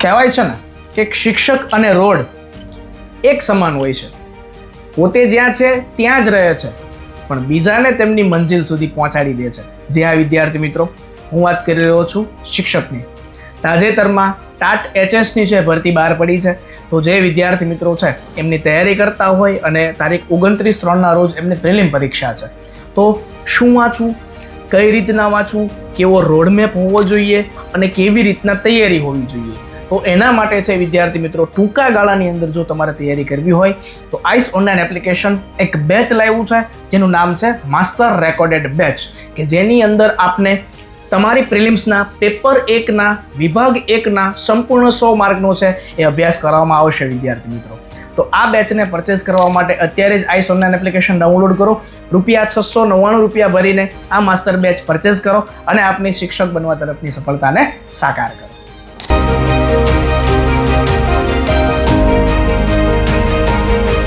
કહેવાય છે ને કે શિક્ષક અને રોડ એક સમાન હોય છે. પોતે જ્યાં છે ત્યાં જ રહે છે, પણ બીજાને તેમની મંજિલ સુધી પહોંચાડી દે છે. જે આ વિદ્યાર્થી મિત્રો, હું વાત કરી રહ્યો છું શિક્ષકની. તાજેતરમાં ટાટ HSની છે ભરતી બહાર પડી છે. તો જે વિદ્યાર્થી મિત્રો છે એમની તૈયારી કરતા હોય અને તારીખ 29/3ના રોજ એમની પ્રિલિમ પરીક્ષા છે, તો શું વાંચવું, કઈ રીતના વાંચવું, કેવો રોડમેપ હોવો જોઈએ અને કેવી રીતના તૈયારી હોવી જોઈએ, તો એના માટે છે વિદ્યાર્થી મિત્રો ટૂંકા ગાળાની અંદર જો તમારે તૈયારી કરવી હોય તો આઈસ ઓનલાઈન એપ્લિકેશન એક બેચ લાવ્યું છે જેનું નામ છે માસ્ટર રેકોર્ડેડ બેચ, કે જેની અંદર આપને તમારી પ્રિલિમ્સના પેપર 1ના વિભાગ 1ના સંપૂર્ણ 100 માર્કનો છે એ અભ્યાસ કરવામાં આવશે વિદ્યાર્થી મિત્રો. તો આ બેચને પરચેસ કરવા માટે અત્યારે જ આઈસ ઓનલાઈન એપ્લિકેશન ડાઉનલોડ કરો, ₹699 ભરીને આ માસ્ટર બેચ પરચેસ કરો અને આપની શિક્ષક બનવા તરફની સફળતાને સાકાર કરો.